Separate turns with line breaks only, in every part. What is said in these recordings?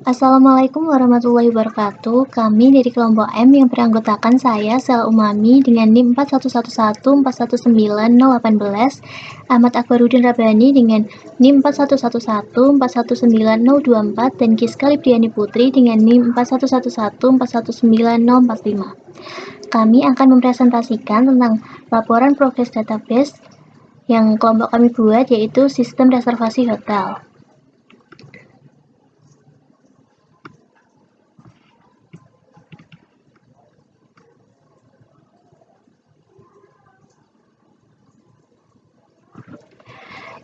Assalamualaikum warahmatullahi wabarakatuh. Kami dari kelompok M yang beranggotakan saya, Sel Umami, dengan NIM 4111419018, Ahmad Akbarudin Rabbani dengan NIM 4111419024, dan Giska Libriani Putri dengan NIM 4111419045. Kami akan mempresentasikan tentang laporan progres database yang kelompok kami buat, yaitu sistem reservasi hotel.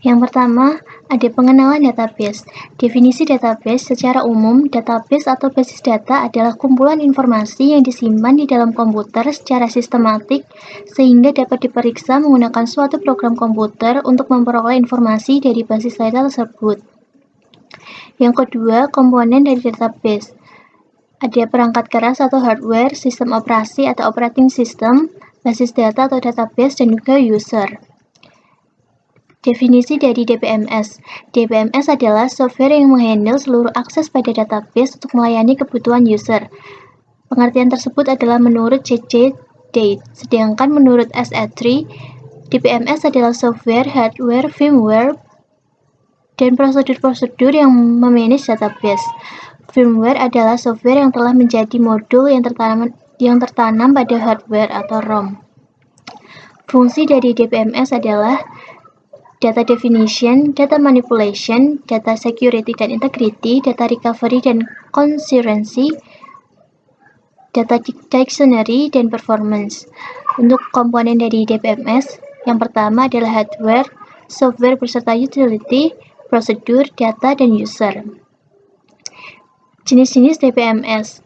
Yang pertama, ada pengenalan database. Definisi database secara umum, database atau basis data adalah kumpulan informasi yang disimpan di dalam komputer secara sistematik sehingga dapat diperiksa menggunakan suatu program komputer untuk memperoleh informasi dari basis data tersebut. Yang kedua, komponen dari database. Ada perangkat keras atau hardware, sistem operasi atau operating system, basis data atau database, dan juga user. Definisi dari DBMS. DBMS adalah software yang menghandle seluruh akses pada database untuk melayani kebutuhan user. Pengertian tersebut adalah menurut C.C. Date. Sedangkan menurut SA3, DBMS adalah software, hardware, firmware, dan prosedur-prosedur yang memanage database. Firmware adalah software yang telah menjadi modul yang tertanam pada hardware atau ROM. Fungsi dari DBMS adalah data definition, data manipulation, data security dan integrity, data recovery dan concurrency, data dictionary, dan performance. Untuk komponen dari DBMS, yang pertama adalah hardware, software beserta utility, prosedur, data, dan user. Jenis-jenis DBMS.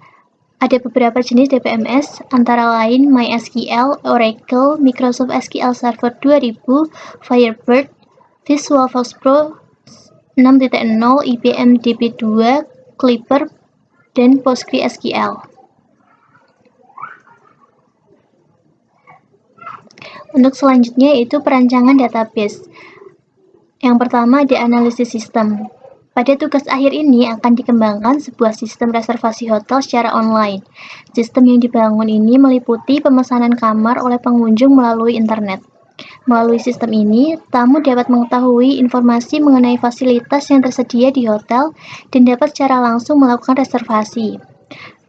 Ada beberapa jenis DBMS, antara lain MySQL, Oracle, Microsoft SQL Server 2000, Firebird, VisualForce Pro 6.0, IBM DB2, Clipper, dan PostgreSQL. Untuk selanjutnya yaitu perancangan database. Yang pertama ada analisis sistem. Pada tugas akhir ini akan dikembangkan sebuah sistem reservasi hotel secara online. Sistem yang dibangun ini meliputi pemesanan kamar oleh pengunjung melalui internet. Melalui sistem ini, tamu dapat mengetahui informasi mengenai fasilitas yang tersedia di hotel dan dapat secara langsung melakukan reservasi.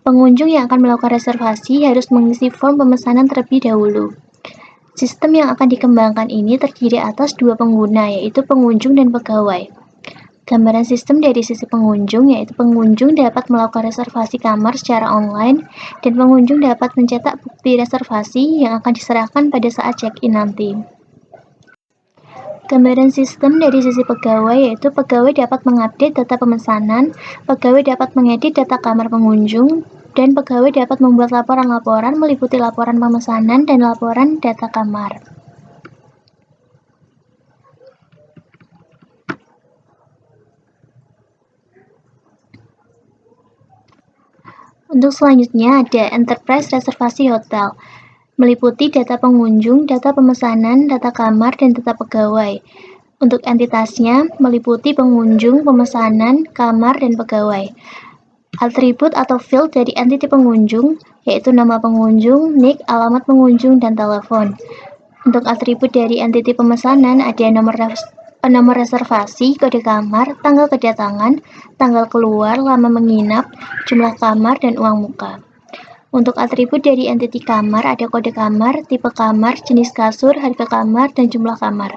Pengunjung yang akan melakukan reservasi harus mengisi form pemesanan terlebih dahulu. Sistem yang akan dikembangkan ini terdiri atas dua pengguna, yaitu pengunjung dan pegawai. Gambaran sistem dari sisi pengunjung, yaitu pengunjung dapat melakukan reservasi kamar secara online dan pengunjung dapat mencetak bukti reservasi yang akan diserahkan pada saat check-in nanti. Gambaran sistem dari sisi pegawai, yaitu pegawai dapat mengupdate data pemesanan, pegawai dapat mengedit data kamar pengunjung, dan pegawai dapat membuat laporan-laporan meliputi laporan pemesanan dan laporan data kamar. Untuk selanjutnya ada enterprise reservasi hotel, meliputi data pengunjung, data pemesanan, data kamar, dan data pegawai. Untuk entitasnya meliputi pengunjung, pemesanan, kamar, dan pegawai. Atribut atau field dari entiti pengunjung, yaitu nama pengunjung, nick, alamat pengunjung, dan telepon. Untuk atribut dari entiti pemesanan ada nomor reservasi, kode kamar, tanggal kedatangan, tanggal keluar, lama menginap, jumlah kamar, dan uang muka. Untuk atribut dari entiti kamar ada kode kamar, tipe kamar, jenis kasur, harga kamar, dan jumlah kamar.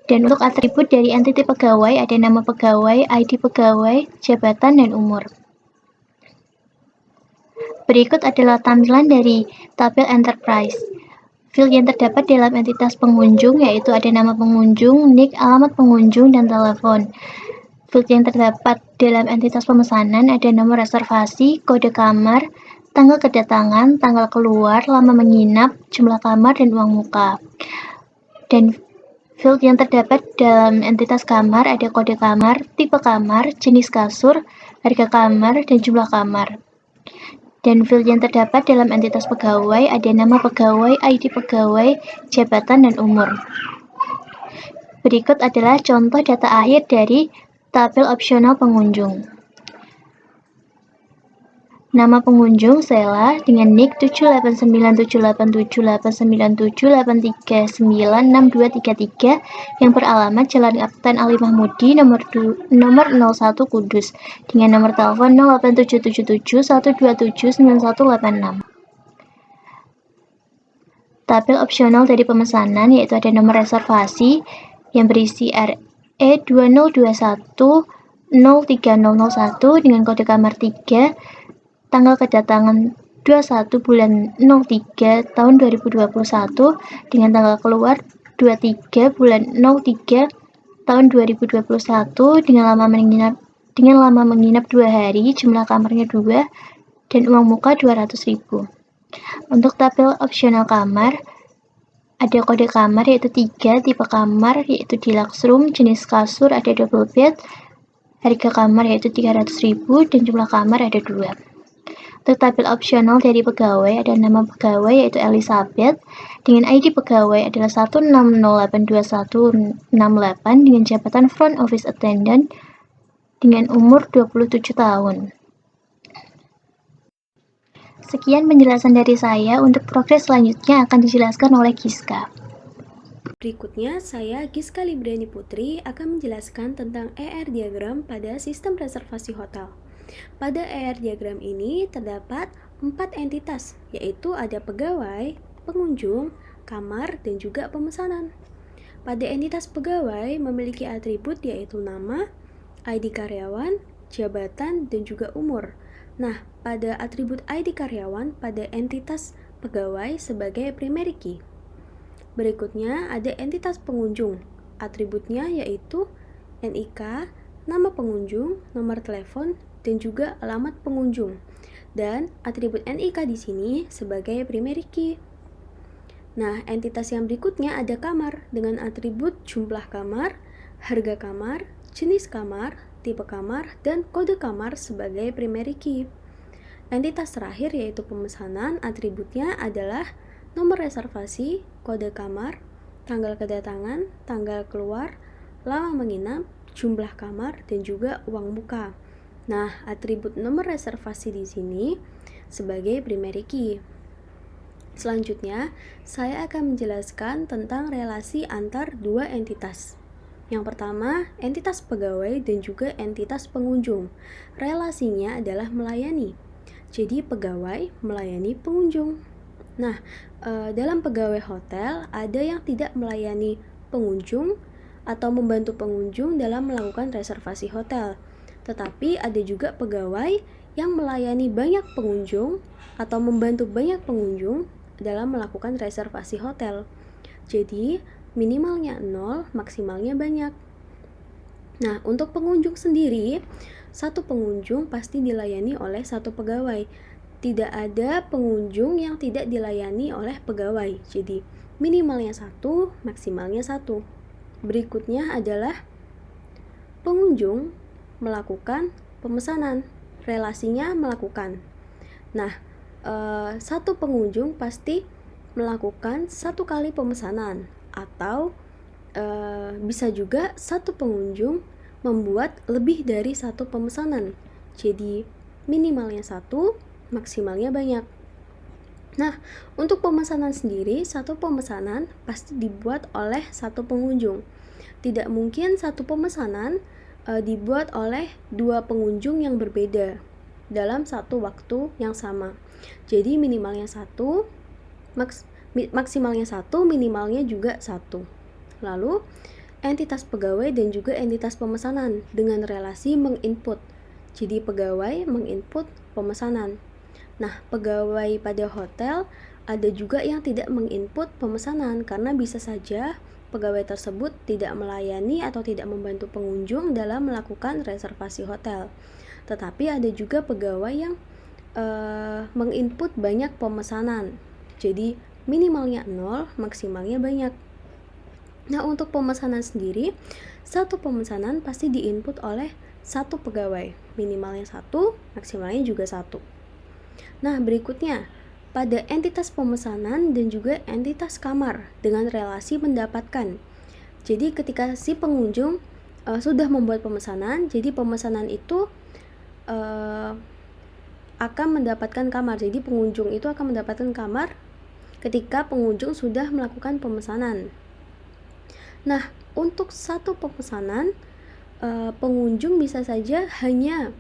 Dan untuk atribut dari entiti pegawai ada nama pegawai, ID pegawai, jabatan, dan umur. Berikut adalah tampilan dari tabel enterprise. Field yang terdapat dalam entitas pengunjung yaitu ada nama pengunjung, nick, alamat pengunjung, dan telepon. Field yang terdapat dalam entitas pemesanan ada nomor reservasi, kode kamar, tanggal kedatangan, tanggal keluar, lama menginap, jumlah kamar, dan uang muka. Dan field yang terdapat dalam entitas kamar ada kode kamar, tipe kamar, jenis kasur, harga kamar, dan jumlah kamar. Dan field yang terdapat dalam entitas pegawai ada nama pegawai, ID pegawai, jabatan, dan umur. Berikut adalah contoh data akhir dari tabel opsional pengunjung. Nama pengunjung Sheila dengan nick 789787787839623 yang beralamat Jalan Kapten Ali Mahmudi nomor 01 Kudus dengan nomor telepon 08777127986. Tabel opsional dari pemesanan yaitu ada nomor reservasi yang berisi RE 2021 03001 dengan kode kamar 3, tanggal kedatangan 21 bulan 03 tahun 2021 dengan tanggal keluar 23 bulan 03 tahun 2021 dengan lama menginap 2 hari, jumlah kamarnya 2 dan uang muka 200.000. Untuk tabel opsional kamar ada kode kamar yaitu 3, tipe kamar yaitu deluxe room, jenis kasur ada double bed, harga kamar yaitu 300.000 dan jumlah kamar ada 2. Untuk tabel opsional dari pegawai ada nama pegawai yaitu Elizabeth dengan ID pegawai adalah 160821168 dengan jabatan front office attendant dengan umur 27 tahun. Sekian penjelasan dari saya. Untuk progres selanjutnya akan dijelaskan oleh Giska.
Berikutnya, saya Giska Libriani Putri akan menjelaskan tentang ER diagram pada sistem reservasi hotel. Pada ER diagram ini terdapat 4 entitas, yaitu ada pegawai, pengunjung, kamar, dan juga pemesanan. Pada entitas pegawai memiliki atribut yaitu nama, ID karyawan, jabatan, dan juga umur. Nah, pada atribut ID karyawan pada entitas pegawai sebagai primary key. Berikutnya ada entitas pengunjung. Atributnya yaitu NIK, nama pengunjung, nomor telepon, dan juga alamat pengunjung. Dan atribut NIK di sini sebagai primary key. Nah, entitas yang berikutnya ada kamar dengan atribut jumlah kamar, harga kamar, jenis kamar, tipe kamar, dan kode kamar sebagai primary key. Entitas terakhir yaitu pemesanan, atributnya adalah nomor reservasi, kode kamar, tanggal kedatangan, tanggal keluar, lama menginap, jumlah kamar, dan juga uang muka. Nah, atribut nomor reservasi di sini sebagai primary key. Selanjutnya, saya akan menjelaskan tentang relasi antar dua entitas. Yang pertama, entitas pegawai dan juga entitas pengunjung. Relasinya adalah melayani. Jadi, pegawai melayani pengunjung. Nah, dalam pegawai hotel ada yang tidak melayani pengunjung atau membantu pengunjung dalam melakukan reservasi hotel. Tetapi ada juga pegawai yang melayani banyak pengunjung atau membantu banyak pengunjung dalam melakukan reservasi hotel. Jadi, minimalnya 0, maksimalnya banyak. Nah, untuk pengunjung sendiri, satu pengunjung pasti dilayani oleh satu pegawai. Tidak ada pengunjung yang tidak dilayani oleh pegawai. Jadi, minimalnya 1, maksimalnya 1. Berikutnya adalah pengunjung melakukan pemesanan. Relasinya melakukan. Nah, satu pengunjung pasti melakukan satu kali pemesanan atau bisa juga satu pengunjung membuat lebih dari satu pemesanan. Jadi minimalnya 1, maksimalnya banyak. Nah, untuk pemesanan sendiri, satu pemesanan pasti dibuat oleh satu pengunjung. Tidak mungkin satu pemesanan dibuat oleh dua pengunjung yang berbeda dalam satu waktu yang sama. Jadi minimalnya 1, maksimalnya 1, minimalnya juga 1. Lalu entitas pegawai dan juga entitas pemesanan dengan relasi menginput. Jadi pegawai menginput pemesanan. Nah, pegawai pada hotel ada juga yang tidak menginput pemesanan karena bisa saja pegawai tersebut tidak melayani atau tidak membantu pengunjung dalam melakukan reservasi hotel. Tetapi ada juga pegawai yang menginput banyak pemesanan. Jadi minimalnya 0, maksimalnya banyak. Nah, untuk pemesanan sendiri, satu pemesanan pasti diinput oleh satu pegawai. Minimalnya 1, maksimalnya juga 1. Nah, berikutnya pada entitas pemesanan dan juga entitas kamar dengan relasi mendapatkan. Jadi ketika si pengunjung sudah membuat pemesanan, jadi pemesanan itu akan mendapatkan kamar. Jadi pengunjung itu akan mendapatkan kamar ketika pengunjung sudah melakukan pemesanan. Nah, untuk satu pemesanan, pengunjung bisa saja hanya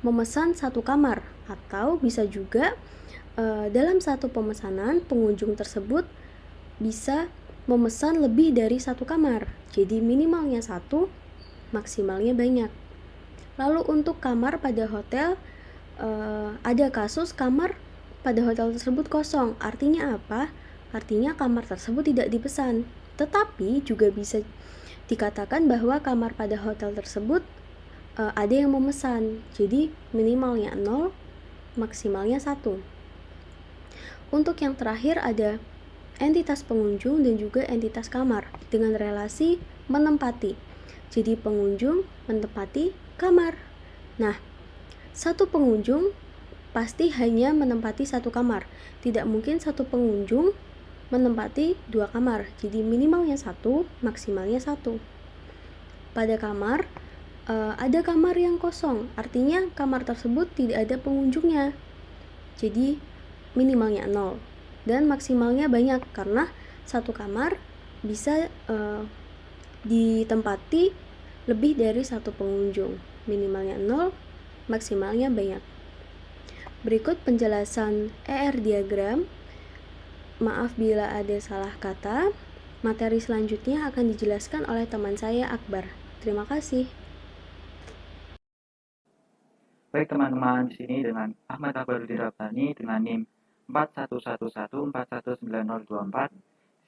memesan satu kamar, atau bisa juga dalam satu pemesanan pengunjung tersebut bisa memesan lebih dari satu kamar. Jadi minimalnya satu, maksimalnya banyak. Lalu untuk kamar pada hotel, ada kasus kamar pada hotel tersebut kosong. Artinya apa? Artinya kamar tersebut tidak dipesan. Tetapi juga bisa dikatakan bahwa kamar pada hotel tersebut ada yang memesan. Jadi minimalnya 0, maksimalnya 1. Untuk yang terakhir ada entitas pengunjung dan juga entitas kamar dengan relasi menempati. Jadi pengunjung menempati kamar. Nah, satu pengunjung pasti hanya menempati satu kamar. Tidak mungkin satu pengunjung menempati 2 kamar. Jadi minimalnya 1, maksimalnya 1. Pada kamar, ada kamar yang kosong. Artinya kamar tersebut tidak ada pengunjungnya. Jadi minimalnya 0 dan maksimalnya banyak, karena satu kamar bisa ditempati lebih dari satu pengunjung. Minimalnya 0, maksimalnya banyak. Berikut penjelasan ER diagram. Maaf bila ada salah kata. Materi selanjutnya akan dijelaskan oleh teman saya Akbar. Terima kasih.
Baik teman-teman, di sini dengan Ahmad Akbaruddin Rabbani dengan NIM 4111411924.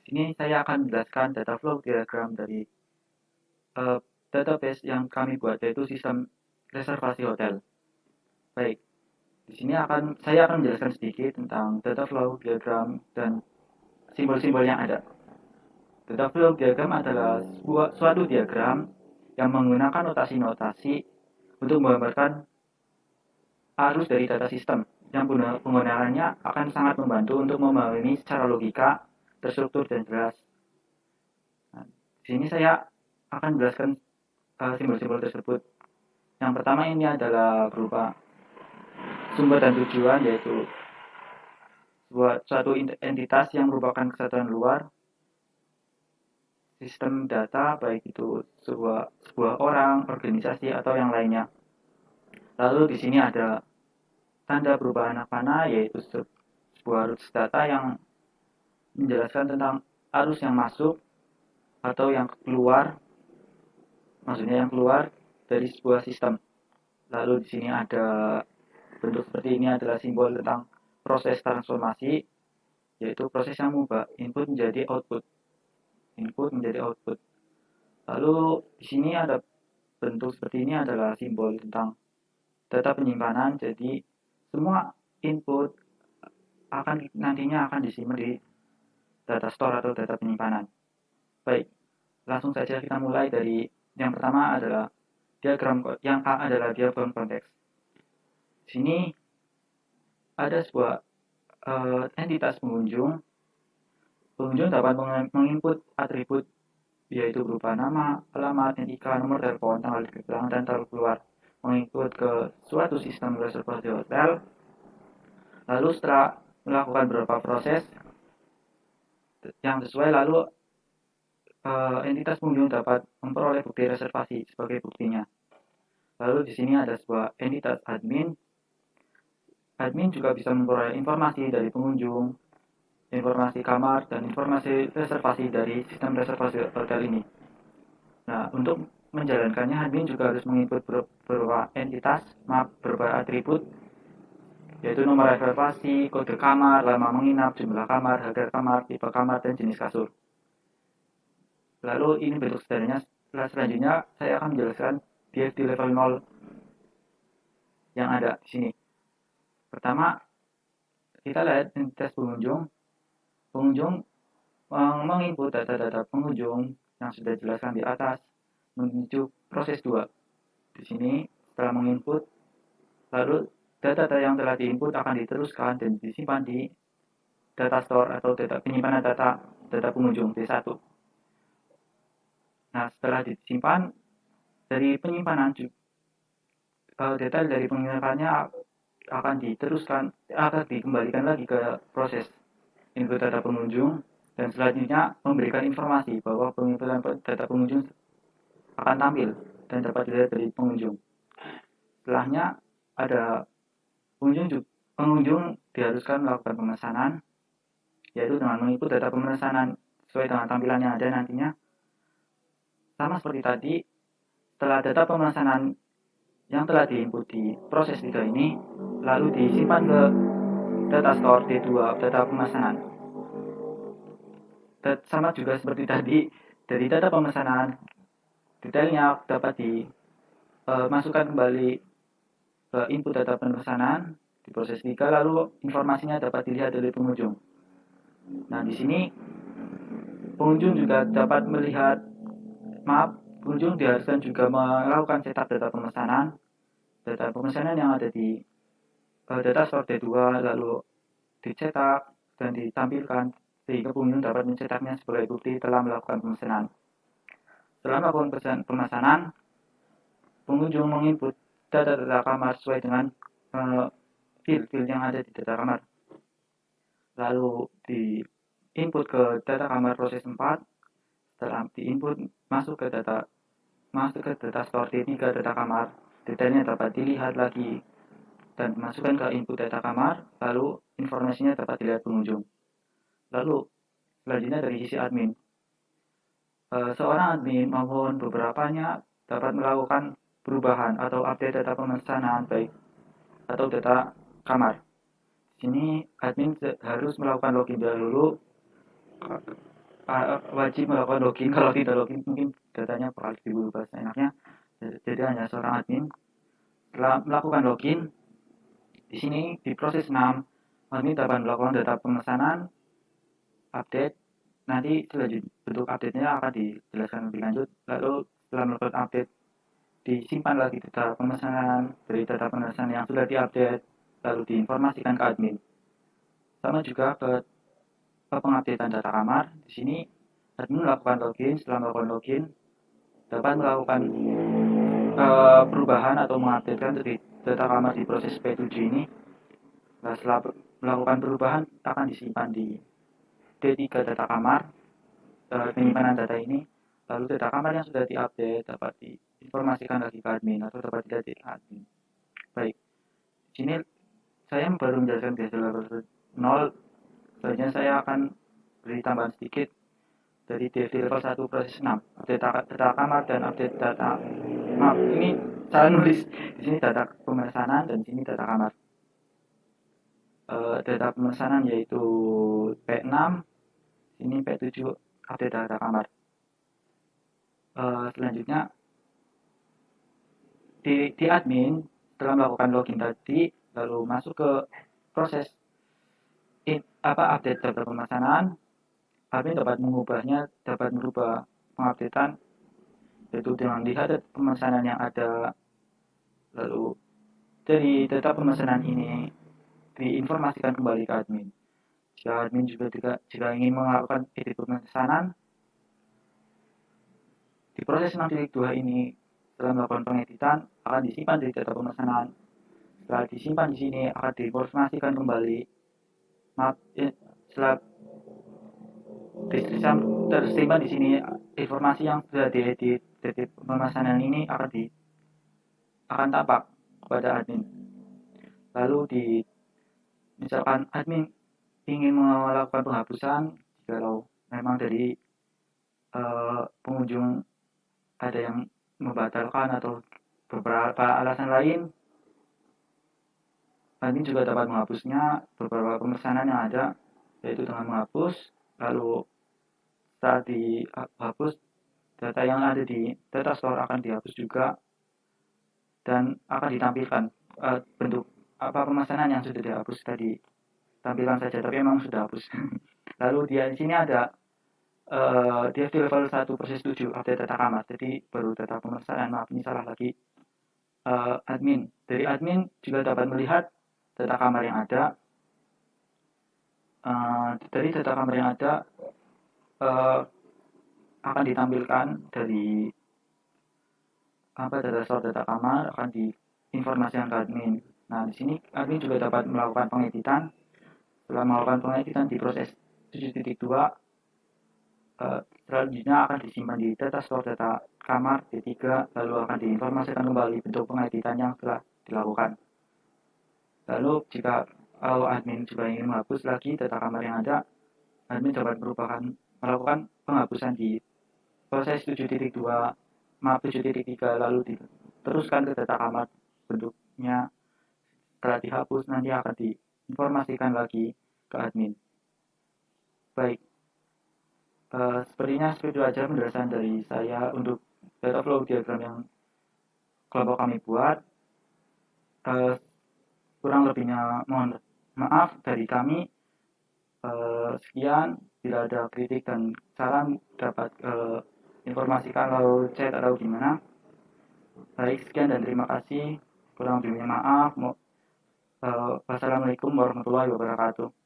Di sini saya akan menjelaskan data flow diagram dari database yang kami buat, yaitu sistem reservasi hotel. Baik, di sini saya akan menjelaskan sedikit tentang data flow diagram dan simbol-simbol yang ada. Data flow diagram adalah suatu diagram yang menggunakan notasi-notasi untuk menggambarkan arus dari data sistem, yang penggunaannya akan sangat membantu untuk memahami secara logika, terstruktur, dan jelas. Nah, di sini saya akan menjelaskan simbol-simbol tersebut. Yang pertama ini adalah berupa sumber dan tujuan, yaitu suatu entitas yang merupakan kesatuan luar sistem data, baik itu sebuah orang, organisasi, atau yang lainnya. Lalu di sini ada tanda berupa anak panah, yaitu sebuah arus data yang menjelaskan tentang arus yang masuk atau yang keluar, maksudnya yang keluar dari sebuah sistem. Lalu di sini ada bentuk seperti ini adalah simbol tentang proses transformasi, yaitu proses yang mengubah input menjadi output. Input menjadi output. Lalu di sini ada bentuk seperti ini adalah simbol tentang data penyimpanan. Jadi semua input nantinya akan disimpan di data store atau data penyimpanan. Baik, langsung saja kita mulai dari yang pertama adalah diagram yang A adalah diagram konteks. Di sini ada sebuah entitas pengunjung. Pengunjung dapat menginput atribut, yaitu berupa nama, alamat, NIK, nomor telepon, tanggal kedatangan, dan tanggal keluar, mengikut ke suatu sistem reservasi hotel. Lalu setelah melakukan beberapa proses yang sesuai, lalu entitas pengunjung dapat memperoleh bukti reservasi sebagai buktinya. Lalu di sini ada sebuah entitas admin. Admin juga bisa memperoleh informasi dari pengunjung, informasi kamar, dan informasi reservasi dari sistem reservasi hotel ini. Nah, untuk menjalankannya, admin juga harus menginput beberapa atribut, yaitu nomor reservasi, kode kamar, lama menginap, jumlah kamar, harga kamar, tipe kamar, dan jenis kasur. Lalu ini bentuk sederhananya. Selanjutnya saya akan menjelaskan DFD level 0 yang ada di sini. Pertama, kita lihat entitas pengunjung. Pengunjung menginput data-data pengunjung yang sudah dijelaskan di atas menuju proses 2. Di sini setelah menginput, lalu data-data yang telah diinput akan diteruskan dan disimpan di data store atau data penyimpanan data pengunjung D1. Nah, setelah disimpan dari penyimpanan detail dari pengirimannya akan dikembalikan lagi ke proses input data pengunjung, dan selanjutnya memberikan informasi bahwa penginputan data pengunjung akan tampil dan dapat dilihat dari pengunjung. Setelahnya ada pengunjung diharuskan melakukan pemesanan, yaitu dengan menginput data pemesanan sesuai dengan tampilan yang ada nantinya. Sama seperti tadi, setelah data pemesanan yang telah diinput di proses 3 ini lalu disimpan ke data store D2 data pemesanan. Sama juga seperti tadi, dari data pemesanan detailnya dapat dimasukkan kembali ke input data pemesanan di proses 3, lalu informasinya dapat dilihat oleh pengunjung. Nah, di sini pengunjung diharuskan juga melakukan setup data pemesanan yang ada di data store D2 lalu dicetak dan ditampilkan sehingga pengunjung dapat mencetaknya sebagai bukti telah melakukan pemesanan. Setelah melakukan pemesanan, pengunjung menginput data kamar sesuai dengan field yang ada di data kamar. Lalu diinput ke data kamar proses 4. Setelah diinput masuk ke data store D3 data kamar, detailnya dapat dilihat lagi dan masukkan ke input data kamar, lalu informasinya dapat dilihat pengunjung. Lalu selanjutnya dari sisi admin, seorang admin maupun beberapanya dapat melakukan perubahan atau update data pemesanan baik atau data kamar. Di sini admin harus melakukan login dahulu, wajib melakukan login. Kalau tidak login mungkin datanya bakal diubah seenaknya. Jadi hanya seorang admin telah melakukan login. Di sini di proses 6 admin dapat melakukan data pemesanan, update. Nanti selanjutnya bentuk update-nya akan dijelaskan lebih lanjut. Lalu setelah melakukan update, disimpan lagi data pemesanan dari data pemesanan yang sudah diupdate, lalu diinformasikan ke admin. Sama juga ke pengupdatean data kamar. Di sini admin melakukan login. Setelah melakukan login, dapat melakukan perubahan atau mengupdatekan dari data kamar di proses P7 ini. Nah, setelah melakukan perubahan akan disimpan di D3 data kamar, penyimpanan data ini. Lalu data kamar yang sudah diupdate dapat diinformasikan lagi ke admin atau dapat dilihat di admin. Baik, di sini saya baru menjelaskan di level 0. Selanjutnya saya akan beri tambahan sedikit dari DFD level 1 proses 6, update data kamar dan update data. Maaf, ini saya nulis di sini data pemesanan dan di sini data kamar. Data pemesanan yaitu P6, ini P7 update data kamar. Selanjutnya di admin setelah melakukan login tadi lalu masuk ke proses update data pemesanan, admin dapat merubah pengupdatean yaitu dengan lihat pemesanan yang ada, lalu dari data pemesanan ini diinformasikan kembali ke admin. Jika admin jika ingin melakukan edit pemesanan di proses 6.2 ini, setelah melakukan pengeditan akan disimpan di data pemesanan. Setelah disimpan di sini akan diinformasikan kembali. Setelah tersimpan di sini informasi yang sudah diedit dari pemesanan ini akan tampak kepada admin. Lalu misalkan admin ingin melakukan penghapusan, kalau memang dari pengunjung ada yang membatalkan atau beberapa alasan lain, admin juga dapat menghapusnya beberapa pemesanan yang ada, yaitu dengan menghapus. Lalu setelah dihapus, data yang ada di data store akan dihapus juga dan akan ditampilkan bentuk pemesanan yang sudah dihapus tadi, tampilkan saja tapi memang sudah hapus. Lalu di sini ada DFD level 1 proses 7 update data kamar. Jadi baru data pemesanan, maaf ini salah lagi. Admin dari admin juga dapat melihat data kamar yang ada. Dari data kamar yang ada akan ditampilkan dari data store data kamar, akan diinformasikan ke admin. Nah, di sini admin juga dapat melakukan pengeditan. Setelah melakukan pengeditan di proses 7.2, selanjutnya akan disimpan di data store data kamar D3, lalu akan diinformasikan kembali bentuk pengeditan yang telah dilakukan. Lalu jika admin juga ingin menghapus lagi data kamar yang ada, admin dapat melakukan penghapusan di proses 7.2, 7.3, lalu diteruskan ke data kamar. Bentuknya setelah dihapus nanti akan diinformasikan lagi ke admin. Baik, sepertinya seperti itu aja penjelasan dari saya untuk data flow diagram yang kelompok kami buat. Kurang lebihnya mohon maaf dari kami. Sekian, bila ada kritik dan saran dapat informasikan lalu chat atau gimana. Baik, sekian dan terima kasih. Kurang lebihnya maaf. Wassalamualaikum warahmatullahi wabarakatuh.